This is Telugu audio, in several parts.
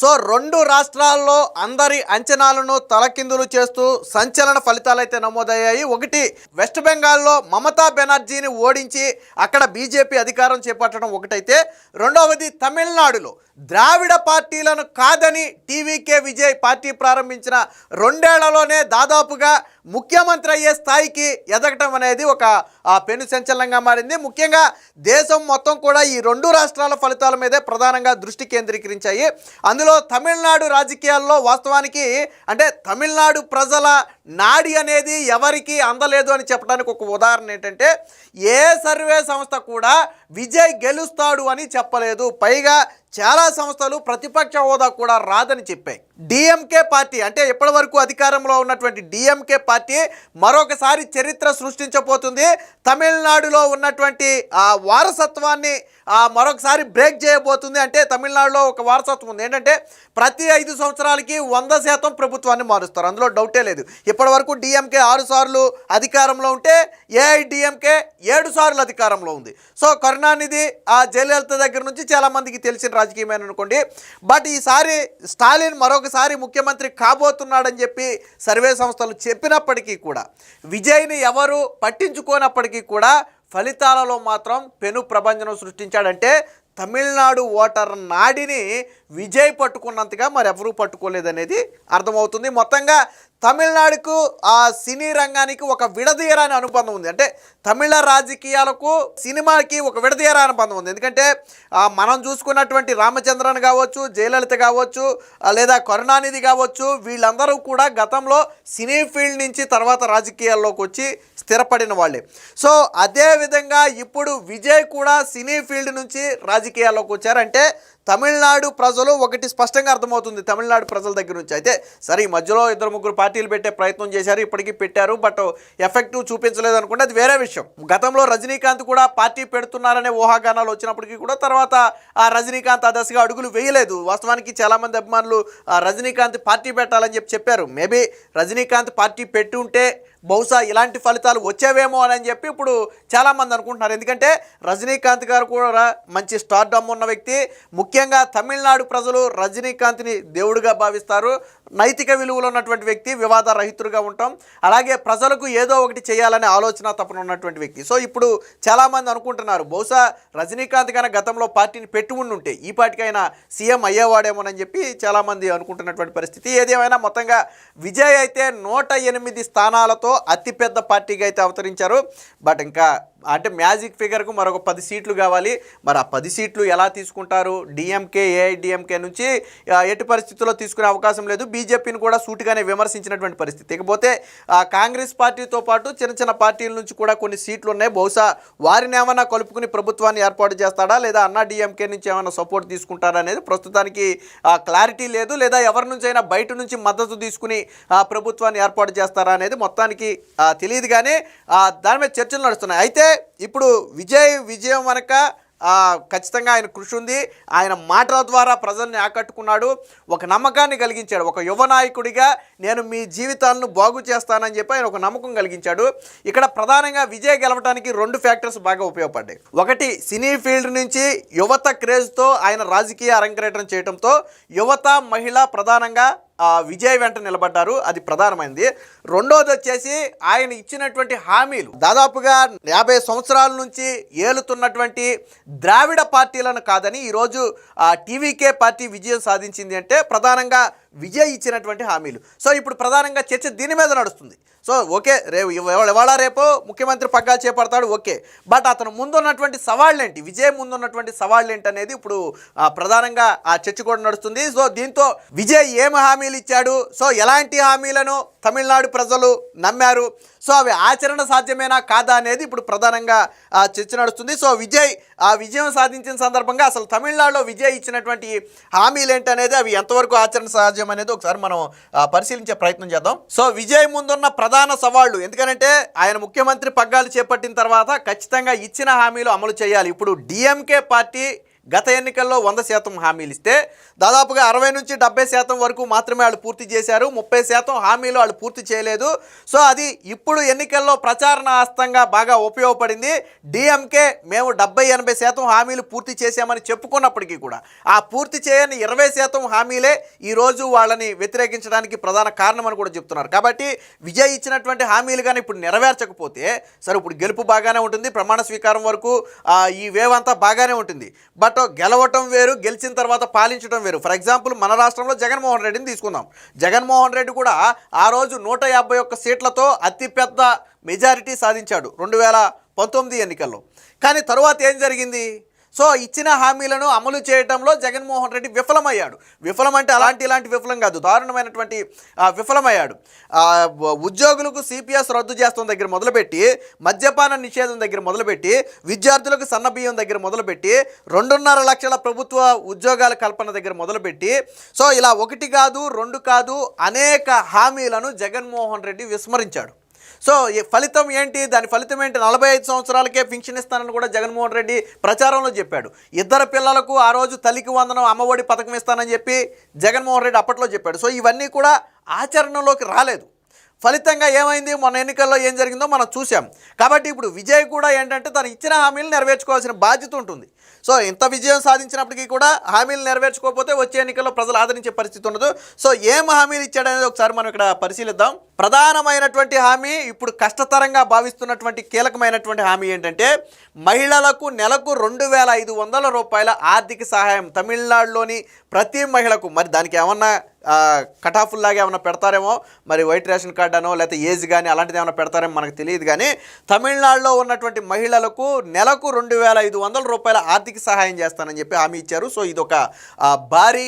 సో రెండు రాష్ట్రాల్లో అందరి అంచనాలను తలకిందులు చేస్తూ సంచలన ఫలితాలైతే నమోదయ్యాయి. ఒకటి, వెస్ట్ బెంగాల్లో మమతా బెనర్జీని ఓడించి అక్కడ బీజేపీ అధికారం చేపట్టడం ఒకటైతే, రెండవది తమిళనాడులో ద్రావిడ పార్టీలను కాదని టీవీకే విజయ్ పార్టీ ప్రారంభించిన 2 ఏళ్లలోనే దాదాపుగా ముఖ్యమంత్రి అయ్యే స్థాయికి ఎదగటం అనేది ఒక పెను సంచలనంగా మారింది. ముఖ్యంగా దేశం మొత్తం కూడా ఈ 2 రాష్ట్రాల ఫలితాల మీదే ప్రధానంగా దృష్టి కేంద్రీకరించాయి. అందులో తమిళనాడు రాజకీయాల్లో వాస్తవానికి అంటే తమిళనాడు ప్రజల నాడి అనేది ఎవరికి అందలేదు అని చెప్పడానికి ఒక ఉదాహరణ ఏంటంటే, ఏ సర్వే సంస్థ కూడా విజయ్ గెలుస్తాడు అని చెప్పలేదు. పైగా చాలా సంస్థలు ప్రతిపక్ష హోదా కూడా రాదని చెప్పాయి. డిఎంకే పార్టీ అంటే ఇప్పటి వరకు అధికారంలో ఉన్నటువంటి డిఎంకే పార్టీ మరొకసారి చరిత్ర సృష్టించబోతుంది. తమిళనాడులో ఉన్నటువంటి ఆ వారసత్వాన్ని మరొకసారి బ్రేక్ చేయబోతుంది. అంటే తమిళనాడులో ఒక వారసత్వం ఉంది ఏంటంటే, ప్రతి 5 సంవత్సరాలకి 100% ప్రభుత్వాన్ని మారుస్తారు, అందులో డౌటే లేదు. ఇప్పటి వరకు డిఎంకే 6 సార్లు అధికారంలో ఉంటే ఏఐడిఎంకే 7 సార్లు అధికారంలో ఉంది. సో కరుణానిధి జయలలిత దగ్గర నుంచి చాలామందికి తెలిసిన రాజకీయమైన అనుకోండి. బట్ ఈసారి స్టాలిన్ మరొకసారి ముఖ్యమంత్రి కాబోతున్నాడని చెప్పి సర్వే సంస్థలు చెప్పినప్పటికీ కూడా, విజయ్ని ఎవరు పట్టించుకోనప్పటికీ కూడా ఫలితాలలో మాత్రం పెను ప్రభంజనం సృష్టించాడంటే తమిళనాడు ఓటర్ నాడిని విజయ్ పట్టుకున్నంతగా మరెవరూ పట్టుకోలేదనేది అర్థమవుతుంది. మొత్తంగా తమిళనాడుకు సినీ రంగానికి ఒక విడదీయరాని అనుబంధం ఉంది. అంటే తమిళ రాజకీయాలకు సినిమాకి ఒక విడదీయరాని అనుబంధం ఉంది. ఎందుకంటే మనం చూసుకున్నటువంటి రామచంద్రన్ కావచ్చు, జయలలిత కావచ్చు, లేదా కరుణానిధి కావచ్చు, వీళ్ళందరూ కూడా గతంలో సినీ ఫీల్డ్ నుంచి తర్వాత రాజకీయాల్లోకి వచ్చి స్థిరపడిన వాళ్ళే. సో అదేవిధంగా ఇప్పుడు విజయ్ కూడా సినీ ఫీల్డ్ నుంచి రాజకీయాల్లోకి వచ్చారంటే తమిళనాడు ప్రజలు ఒకటి స్పష్టంగా అర్థమవుతుంది తమిళనాడు ప్రజల దగ్గర నుంచి. అయితే సరే, ఈ మధ్యలో 2-3 పార్టీలు పెట్టే ప్రయత్నం చేశారు, ఇప్పటికీ పెట్టారు, బట్ ఎఫెక్టివ్ చూపించలేదు అనుకుంటే అది వేరే విషయం. గతంలో రజనీకాంత్ కూడా పార్టీ పెడుతున్నారనే ఊహాగానాలు వచ్చినప్పటికీ కూడా తర్వాత రజనీకాంత్ ఆ దశగా అడుగులు వేయలేదు. వాస్తవానికి చాలామంది అభిమానులు రజనీకాంత్ పార్టీ పెట్టాలని చెప్పారు. మేబీ రజనీకాంత్ పార్టీ పెట్టి ఉంటే బహుశా ఇలాంటి ఫలితాలు వచ్చేవేమో అని చెప్పి ఇప్పుడు చాలామంది అనుకుంటున్నారు. ఎందుకంటే రజనీకాంత్ గారు కూడా మంచి స్టార్డమ్ ఉన్న వ్యక్తి. ముఖ్యంగా తమిళనాడు ప్రజలు రజనీకాంత్ని దేవుడిగా భావిస్తారు. నైతిక విలువలు ఉన్నటువంటి వ్యక్తి, వివాద రహితుడుగా ఉంటాం. అలాగే ప్రజలకు ఏదో ఒకటి చేయాలనే ఆలోచన తపన ఉన్నటువంటి వ్యక్తి. సో ఇప్పుడు చాలామంది అనుకుంటున్నారు బహుశా రజనీకాంత్ కన్నా గతంలో పార్టీని పెట్టి ఉంటే ఈ పార్టీకైనా సీఎం అయ్యేవాడేమోనని చెప్పి చాలామంది అనుకుంటున్నటువంటి పరిస్థితి. ఏదేమైనా మొత్తంగా విజయ్ అయితే 108 స్థానాలతో అతిపెద్ద పార్టీగా అయితే అవతరించారు. బట్ ఇంకా అంటే మ్యాజిక్ ఫిగర్కు మరొక 10 సీట్లు కావాలి. మరి ఆ 10 సీట్లు ఎలా తీసుకుంటారు? డిఎంకే, ఏఐడిఎంకే నుంచి ఎట్టి పరిస్థితుల్లో తీసుకునే అవకాశం లేదు. బీజేపీని కూడా సూటిగానే విమర్శించినటువంటి పరిస్థితి. ఇకపోతే కాంగ్రెస్ పార్టీతో పాటు చిన్న చిన్న పార్టీల నుంచి కూడా కొన్ని సీట్లు ఉన్నాయి. బహుశా వారిని ఏమైనా కలుపుకుని ప్రభుత్వాన్ని ఏర్పాటు చేస్తాడా, లేదా అన్నా డిఎంకే నుంచి ఏమైనా సపోర్ట్ తీసుకుంటారా అనేది ప్రస్తుతానికి క్లారిటీ లేదు. లేదా ఎవరి నుంచైనా బయట నుంచి మద్దతు తీసుకుని ప్రభుత్వాన్ని ఏర్పాటు చేస్తారా అనేది మొత్తానికి తెలియదు. కానీ దాని మీద చర్చలు నడుస్తున్నాయి. అయితే ఇప్పుడు విజయం వెనక ఖచ్చితంగా ఆయన కృషి ఉంది. ఆయన మాటల ద్వారా ప్రజల్ని ఆకట్టుకున్నాడు, ఒక నమ్మకాన్ని కలిగించాడు. ఒక యువ నాయకుడిగా నేను మీ జీవితాలను బాగు చేస్తానని చెప్పి ఆయన ఒక నమ్మకం కలిగించాడు. ఇక్కడ ప్రధానంగా విజయ్ గెలవడానికి 2 ఫ్యాక్టర్స్ బాగా ఉపయోగపడ్డాయి. ఒకటి, సినీ ఫీల్డ్ నుంచి యువత క్రేజ్తో ఆయన రాజకీయ అరంగేట్రం చేయడంతో యువత, మహిళ ప్రధానంగా విజయ్ వెంట నిలబడ్డారు. అది ప్రధానమైనది. రెండోది వచ్చేసి ఆయన ఇచ్చినటువంటి హామీలు. దాదాపుగా 50 సంవత్సరాల నుంచి ఏలుతున్నటువంటి ద్రావిడ పార్టీలను కాదని ఈరోజు టీవీకే పార్టీ విజయం సాధించింది అంటే ప్రధానంగా విజయ్ ఇచ్చినటువంటి హామీలు. సో ఇప్పుడు ప్రధానంగా చర్చ దీని మీద నడుస్తుంది. సో ఓకే, ఇవాళ రేపు ముఖ్యమంత్రి పగ్గాలు చేపడతాడు, ఓకే. బట్ అతను ముందున్నటువంటి సవాళ్ళు ఏంటి, విజయ్ ముందున్నటువంటి సవాళ్ళు ఏంటి అనేది ఇప్పుడు ప్రధానంగా ఆ చర్చ కూడా నడుస్తుంది. సో దీంతో విజయ్ ఏమి హామీలు ఇచ్చాడు, సో ఎలాంటి హామీలను తమిళనాడు ప్రజలు నమ్మారు, సో అవి ఆచరణ సాధ్యమేనా కాదా అనేది ఇప్పుడు ప్రధానంగా చర్చ నడుస్తుంది. సో విజయ్ విజయం సాధించిన సందర్భంగా అసలు తమిళనాడులో విజయ్ ఇచ్చినటువంటి హామీలు ఏంటనేది, అవి ఎంతవరకు ఆచరణ సాధ్యం అనేది ఒకసారి మనం పరిశీలించే ప్రయత్నం చేద్దాం. సో విజయ్ ముందున్న ప్రధాన సవాళ్ళు, ఎందుకంటే ఆయన ముఖ్యమంత్రి పగ్గాలు చేపట్టిన తర్వాత ఖచ్చితంగా ఇచ్చిన హామీలు అమలు చేయాలి. ఇప్పుడు డిఎంకే పార్టీ గత ఎన్నికల్లో 100% హామీలు ఇస్తే దాదాపుగా 60 నుంచి 70% వరకు మాత్రమే వాళ్ళు పూర్తి చేశారు. 30% హామీలు వాళ్ళు పూర్తి చేయలేదు. సో అది ఇప్పుడు ఎన్నికల్లో ప్రచారణ హస్తంగా బాగా ఉపయోగపడింది. డిఎంకే మేము 70-80% హామీలు పూర్తి చేశామని చెప్పుకున్నప్పటికీ కూడా ఆ పూర్తి చేయని 20% హామీలే ఈరోజు వాళ్ళని వ్యతిరేకించడానికి ప్రధాన కారణమని కూడా చెప్తున్నారు. కాబట్టి విజయ్ ఇచ్చినటువంటి హామీలు కానీ ఇప్పుడు నెరవేర్చకపోతే సరే ఇప్పుడు గెలుపు బాగానే ఉంటుంది, ప్రమాణ స్వీకారం వరకు ఈ వేవ్ అంతా బాగానే ఉంటుంది. బట్ గెలవటం వేరు, గెలిచిన తర్వాత పాలించడం వేరు. ఫర్ ఎగ్జాంపుల్ మన రాష్ట్రంలో జగన్మోహన్ రెడ్డిని తీసుకుందాం. జగన్మోహన్ రెడ్డి కూడా ఆ రోజు 151 సీట్లతో అతిపెద్ద మెజారిటీ సాధించాడు 2019 ఎన్నికల్లో. కానీ తరువాత ఏం జరిగింది? సో ఇచ్చిన హామీలను అమలు చేయడంలో జగన్మోహన్ రెడ్డి విఫలమయ్యాడు. విఫలం అంటే ఇలాంటి విఫలం కాదు, దారుణమైనటువంటి విఫలమయ్యాడు. ఉద్యోగులకు సిపిఎస్ రద్దు చేస్తాం దగ్గర మొదలుపెట్టి, మద్యపాన నిషేధం దగ్గర మొదలుపెట్టి, విద్యార్థులకు సన్నబియ్యం దగ్గర మొదలుపెట్టి, 2.5 లక్షల ప్రభుత్వ ఉద్యోగాల కల్పన దగ్గర మొదలుపెట్టి, సో ఇలా 1 కాదు 2 కాదు అనేక హామీలను జగన్మోహన్ రెడ్డి విస్మరించాడు. సో ఫలితం ఏంటి? దాని ఫలితం ఏంటి? 45 సంవత్సరాలకే పింఛన్ ఇస్తానని కూడా జగన్మోహన్ రెడ్డి ప్రచారంలో చెప్పాడు. 2 పిల్లలకు ఆ రోజు తల్లికి వందనం అమ్మఒడి పథకం ఇస్తానని చెప్పి జగన్మోహన్ రెడ్డి అప్పట్లో చెప్పాడు. సో ఇవన్నీ కూడా ఆచరణలోకి రాలేదు. ఫలితంగా ఏమైంది? మొన్న ఎన్నికల్లో ఏం జరిగిందో మనం చూసాం. కాబట్టి ఇప్పుడు విజయ్ కూడా ఏంటంటే తను ఇచ్చిన హామీలు నెరవేర్చుకోవాల్సిన బాధ్యత ఉంటుంది. సో ఇంత విజయం సాధించినప్పటికీ కూడా హామీలు నెరవేర్చుకోకపోతే వచ్చే ఎన్నికల్లో ప్రజలు ఆదరించే పరిస్థితి ఉండదు. సో ఏం హామీలు ఇచ్చాడనేది ఒకసారి మనం ఇక్కడ పరిశీలిద్దాం. ప్రధానమైనటువంటి హామీ, ఇప్పుడు కష్టతరంగా భావిస్తున్నటువంటి కీలకమైనటువంటి హామీ ఏంటంటే మహిళలకు నెలకు 2,500 రూపాయల ఆర్థిక సహాయం తమిళనాడులోని ప్రతి మహిళకు. మరి దానికి ఏమన్నా కటాఫుల్లాగా ఏమైనా పెడతారేమో, మరి వైట్ రేషన్ కార్డు అనో లేకపోతే ఏజ్ కానీ అలాంటిది ఏమైనా పెడతారేమో మనకు తెలియదు. కానీ తమిళనాడులో ఉన్నటువంటి మహిళలకు నెలకు 2,500 రూపాయల ఆర్థిక సహాయం చేస్తానని చెప్పి హామీ ఇచ్చారు. సో ఇదొక భారీ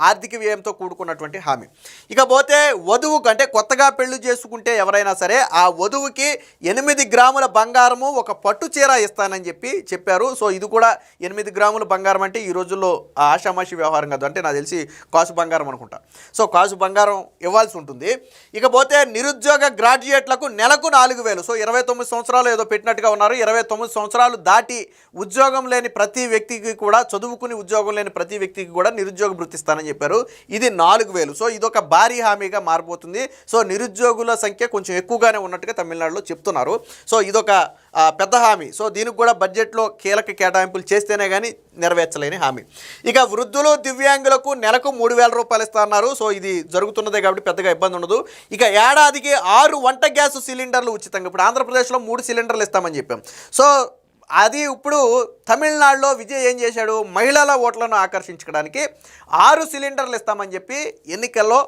ఆర్థిక వ్యయంతో కూడుకున్నటువంటి హామీ. ఇకపోతే వధువుకు, అంటే కొత్తగా పెళ్లి చేసుకుంటే ఎవరైనా సరే ఆ వధువుకి 8 గ్రాముల బంగారము, ఒక పట్టు చీర ఇస్తానని చెప్పారు. సో ఇది కూడా 8 గ్రాముల బంగారం అంటే ఈ రోజుల్లో ఆషామాషి వ్యవహారం కాదు, అంటే నాకు తెలిసి కాసు బంగారం అనుకుంటా. సో కాసు బంగారం ఇవ్వాల్సి ఉంటుంది. ఇకపోతే నిరుద్యోగ గ్రాడ్యుయేట్లకు నెలకు 4,000. సో 29 సంవత్సరాలు ఏదో పెట్టినట్టుగా ఉన్నారు. 29 సంవత్సరాలు దాటి ఉద్యోగం లేని ప్రతి వ్యక్తికి కూడా, చదువుకుని ఉద్యోగం లేని ప్రతి వ్యక్తికి కూడా నిరుద్యోగ భృతి ఇస్తానని చెప్పారు. ఇది 4,000. సో ఇదొక భారీ హామీగా మారిపోతుంది. సో నిరుద్యోగుల సంఖ్య కొంచెం ఎక్కువగానే ఉన్నట్టుగా తమిళనాడులో చెప్తున్నారు. సో ఇదొక పెద్ద హామీ. సో దీనికి కూడా బడ్జెట్లో కీలక కేటాయింపులు చేస్తేనే కానీ నెరవేర్చలేని హామీ. ఇక వృద్ధులు దివ్యాంగులకు నెలకు 3,000 రూపాయలు ఇస్తున్నారు. సో ఇది జరుగుతున్నదే కాబట్టి పెద్దగా ఇబ్బంది ఉండదు. ఇక ఏడాదికి 6 వంట గ్యాస్ సిలిండర్లు ఉచితంగా. ఇప్పుడు ఆంధ్రప్రదేశ్లో 3 సిలిండర్లు ఇస్తామని చెప్పాం. సో అది ఇప్పుడు తమిళనాడులో విజయ్ ఏం చేశాడు? మహిళల ఓట్లను ఆకర్షించడానికి 6 సిలిండర్లు ఇస్తామని చెప్పి ఎన్నికల్లో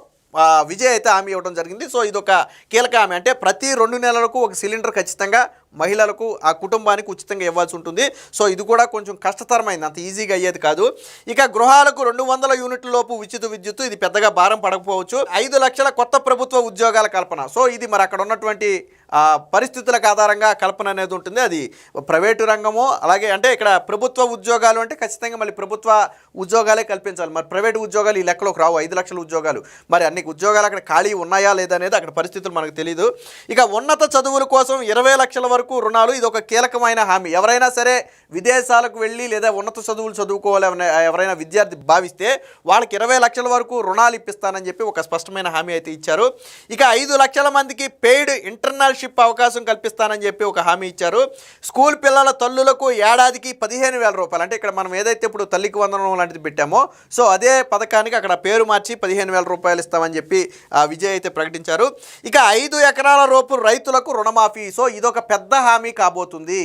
విజయ్ అయితే హామీ ఇవ్వడం జరిగింది. సో ఇదొక కీలక హామీ. అంటే ప్రతి 2 నెలలకు ఒక సిలిండర్ ఖచ్చితంగా మహిళలకు, ఆ కుటుంబానికి ఉచితంగా ఇవ్వాల్సి ఉంటుంది. సో ఇది కూడా కొంచెం కష్టతరమైంది, అంత ఈజీగా అయ్యేది కాదు. ఇక గృహాలకు 200 యూనిట్ల లోపు ఉచిత విద్యుత్తు, ఇది పెద్దగా భారం పడకపోవచ్చు. 5 లక్షల కొత్త ప్రభుత్వ ఉద్యోగాల కల్పన. సో ఇది మరి అక్కడ ఉన్నటువంటి పరిస్థితులకు ఆధారంగా కల్పన అనేది ఉంటుంది. అది ప్రైవేటు రంగము, అలాగే అంటే ఇక్కడ ప్రభుత్వ ఉద్యోగాలు అంటే ఖచ్చితంగా మళ్ళీ ప్రభుత్వ ఉద్యోగాలే కల్పించాలి. మరి ప్రైవేటు ఉద్యోగాలు ఈ లెక్కలోకి రావు. 5 లక్షల ఉద్యోగాలు, మరి అన్ని ఉద్యోగాలు అక్కడ ఖాళీ ఉన్నాయా లేదనేది అక్కడ పరిస్థితులు మనకు తెలియదు. ఇక ఉన్నత చదువుల కోసం 20 లక్షల వరకు రుణాలు, ఇది ఒక కీలకమైన హామీ. ఎవరైనా సరే విదేశాలకు వెళ్ళి లేదా ఉన్నత చదువులు చదువుకోవాలి ఎవరైనా విద్యార్థి భావిస్తే వాళ్ళకి 20 లక్షల వరకు రుణాలు ఇప్పిస్తానని చెప్పి ఒక స్పష్టమైన హామీ అయితే ఇచ్చారు. ఇక 5 లక్షల మందికి పెయిడ్ ఇంటర్నల్షిప్ అవకాశం కల్పిస్తానని చెప్పి ఒక హామీ ఇచ్చారు. స్కూల్ పిల్లల తల్లులకు ఏడాదికి 15,000 రూపాయలు, అంటే ఇక్కడ మనం ఏదైతే ఇప్పుడు తల్లికి వందనం లాంటిది పెట్టామో సో అదే పథకానికి అక్కడ పేరు మార్చి 15,000 రూపాయలు ఇస్తామని చెప్పి విజయ్ అయితే ప్రకటించారు. ఇక 5 ఎకరాల లోపు రైతులకు రుణమాఫీ. సో ఇదొక పెద్ద హామీ కాబోతుంది.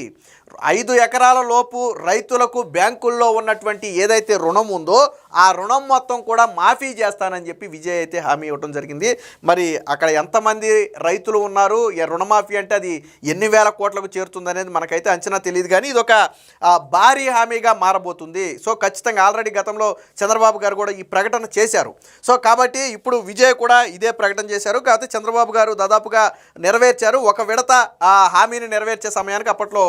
5 ఎకరాల లోపు రైతులకు బ్యాంకుల్లో ఉన్నటువంటి ఏదైతే రుణం ఉందో ఆ రుణం మొత్తం కూడా మాఫీ చేస్తానని చెప్పి విజయ్ అయితే హామీ ఇవ్వడం జరిగింది. మరి అక్కడ ఎంతమంది రైతులు ఉన్నారు, రుణమాఫీ అంటే అది ఎన్ని వేల కోట్లకు చేరుతుందనేది మనకైతే అంచనా తెలియదు. కానీ ఇదొక భారీ హామీగా మారబోతుంది. సో ఖచ్చితంగా ఆల్రెడీ గతంలో చంద్రబాబు గారు కూడా ఈ ప్రకటన చేశారు. సో కాబట్టి ఇప్పుడు విజయ్ కూడా ఇదే ప్రకటన చేశారు. కాకపోతే చంద్రబాబు గారు దాదాపుగా నెరవేర్చారు. ఒక విడత ఆ హామీని నెరవేర్చే సమయానికి అప్పట్లో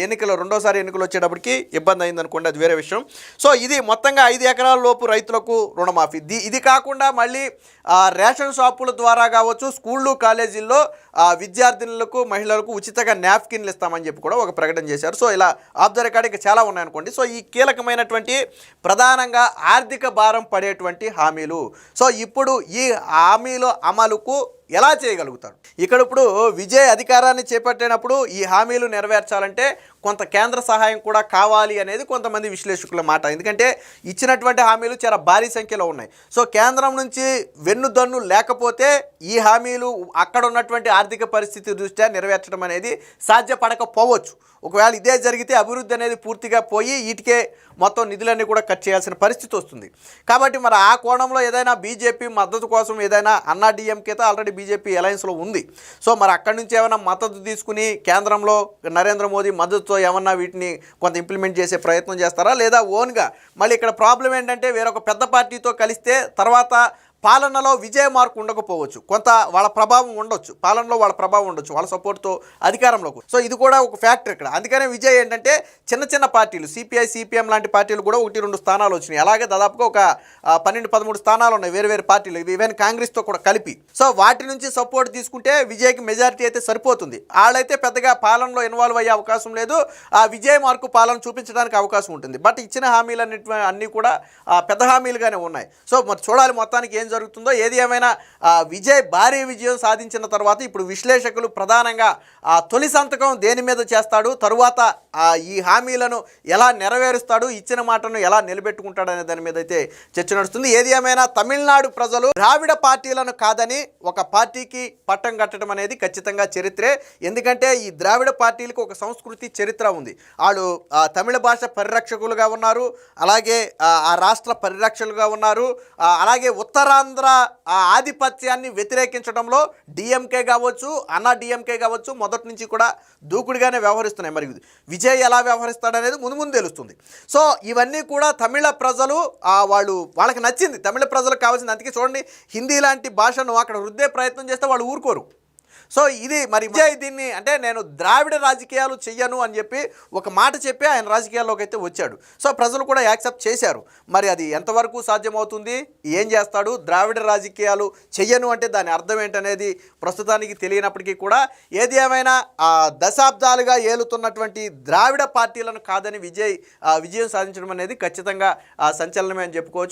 ఎన్నికలు రెండోసారి ఎన్నికలు వచ్చేటప్పటికి ఇబ్బంది అయిందనుకోండి, అది వేరే విషయం. సో ఇది మొత్తంగా 5 ఎకరాల లోపు రైతులకు రుణమాఫీ. ఇది కాకుండా మళ్ళీ రేషన్ షాపుల ద్వారా కావచ్చు, స్కూళ్ళు కాలేజీల్లో విద్యార్థినులకు మహిళలకు ఉచితంగా నాప్కిన్లు ఇస్తామని చెప్పి కూడా ఒక ప్రకటన చేశారు. సో ఇలా ఆఫ్ ద రికార్డ్ ఇంకా చాలా ఉన్నాయనుకోండి. సో ఈ కీలకమైనటువంటి ప్రధానంగా ఆర్థిక భారం పడేటువంటి హామీలు. సో ఇప్పుడు ఈ హామీల అమలుకు ఎలా చేయగలుగుతారు? ఇప్పుడు విజయ్ అధికారాన్ని చేపట్టినప్పుడు ఈ హామీలు నెరవేర్చాలంటే కొంత కేంద్ర సహాయం కూడా కావాలి అనేది కొంతమంది విశ్లేషకుల మాట. ఎందుకంటే ఇచ్చినటువంటి హామీలు చాలా భారీ సంఖ్యలో ఉన్నాయి. సో కేంద్రం నుంచి వెన్నుదన్ను లేకపోతే ఈ హామీలు అక్కడ ఉన్నటువంటి ఆర్థిక పరిస్థితి దృష్ట్యా నెరవేర్చడం అనేది సాధ్యపడకపోవచ్చు. ఒకవేళ ఇదే జరిగితే అభివృద్ధి అనేది పూర్తిగా పోయి వీటికే మొత్తం నిధులన్నీ కూడా కట్ చేయాల్సిన పరిస్థితి వస్తుంది. కాబట్టి మరి ఆ కోణంలో ఏదైనా బీజేపీ మద్దతు కోసం ఏదైనా అన్నా డిఎంకేతో ఆల్రెడీ బీజేపీ అలయన్స్లో ఉంది. సో మరి అక్కడి నుంచి ఏమైనా మద్దతు తీసుకుని కేంద్రంలో నరేంద్ర మోదీ మద్దతుతో ఏమన్నా వీటిని కొంత ఇంప్లిమెంట్ చేసే ప్రయత్నం చేస్తారా, లేదా ఓన్గా మళ్ళీ ఇక్కడ ప్రాబ్లం ఏంటంటే వేరొక పెద్ద పార్టీతో కలిస్తే తర్వాత పాలనలో విజయ మార్కు ఉండకపోవచ్చు, కొంత వాళ్ళ ప్రభావం ఉండొచ్చు, పాలనలో వాళ్ళ ప్రభావం ఉండొచ్చు వాళ్ళ సపోర్ట్తో అధికారంలోకి. సో ఇది కూడా ఒక ఫ్యాక్టర్ ఇక్కడ. అందుకనే విజయ్ ఏంటంటే చిన్న చిన్న పార్టీలు సిపిఐ సిపిఎం లాంటి పార్టీలు కూడా 1-2 స్థానాలు వచ్చినాయి. అలాగే దాదాపుగా ఒక 12-13 స్థానాలు ఉన్నాయి వేరు వేరు పార్టీలు, ఈవెన్ కాంగ్రెస్తో కూడా కలిపి. సో వాటి నుంచి సపోర్ట్ తీసుకుంటే విజయ్కి మెజారిటీ అయితే సరిపోతుంది. వాళ్ళైతే పెద్దగా పాలనలో ఇన్వాల్వ్ అయ్యే అవకాశం లేదు, ఆ విజయ్ మార్కు పాలన చూపించడానికి అవకాశం ఉంటుంది. బట్ ఇచ్చిన హామీలు అన్నీ కూడా పెద్ద హామీలుగానే ఉన్నాయి. సో మరి చూడాలి మొత్తానికి ఏం జరుగుతుందో. ఏది ఏమైనా విజయ్ భారీ విజయం సాధించిన తర్వాత ఇప్పుడు విశ్లేషకులు ప్రధానంగా తొలి సంతకం దేని మీద చేస్తాడు, తరువాత ఈ హామీలను ఎలా నెరవేరుస్తాడు, ఇచ్చిన మాటను ఎలా నిలబెట్టుకుంటాడు అనే దాని మీద అయితే చర్చ నడుస్తుంది. ఏది ఏమైనా తమిళనాడు ప్రజలు ద్రావిడ పార్టీలను కాదని ఒక పార్టీకి పట్టం కట్టడం అనేది ఖచ్చితంగా చరిత్రే. ఎందుకంటే ఈ ద్రావిడ పార్టీలకు ఒక సంస్కృతి చరిత్ర ఉంది. వాళ్ళు తమిళ భాష పరిరక్షకులుగా ఉన్నారు, అలాగే ఆ రాష్ట్ర పరిరక్షకులుగా ఉన్నారు, అలాగే ఉత్తరాంధ్ర ఆధిపత్యాన్ని వ్యతిరేకించడంలో డిఎంకే కావచ్చు, అన్నా డిఎంకే కావచ్చు మొదటి నుంచి కూడా దూకుడుగానే వ్యవహరిస్తున్నాయి. మరి విజయ్ ఎలా వ్యవహరిస్తాడనేది ముందు తెలుస్తుంది. సో ఇవన్నీ కూడా తమిళ ప్రజలు వాళ్ళకి నచ్చింది, తమిళ ప్రజలకు కావాల్సింది. అందుకే చూడండి, హిందీ లాంటి భాషను అక్కడ రుద్దే ప్రయత్నం చేస్తే వాళ్ళు ఊరుకోరు. సో ఇది మరి విజయ్ దీన్ని అంటే నేను ద్రావిడ రాజకీయాలు చెయ్యను అని చెప్పి ఒక మాట చెప్పి ఆయన రాజకీయాల్లోకి అయితే వచ్చాడు. సో ప్రజలు కూడా యాక్సెప్ట్ చేశారు. మరి అది ఎంతవరకు సాధ్యమవుతుంది, ఏం చేస్తాడు, ద్రావిడ రాజకీయాలు చెయ్యను అంటే దాని అర్థం ఏంటనేది ప్రస్తుతానికి తెలియనప్పటికీ కూడా ఏది ఏమైనా దశాబ్దాలుగా ఏలుతున్నటువంటి ద్రావిడ పార్టీలను కాదని విజయం సాధించడం అనేది ఖచ్చితంగా సంచలనమే అని చెప్పుకోవచ్చు.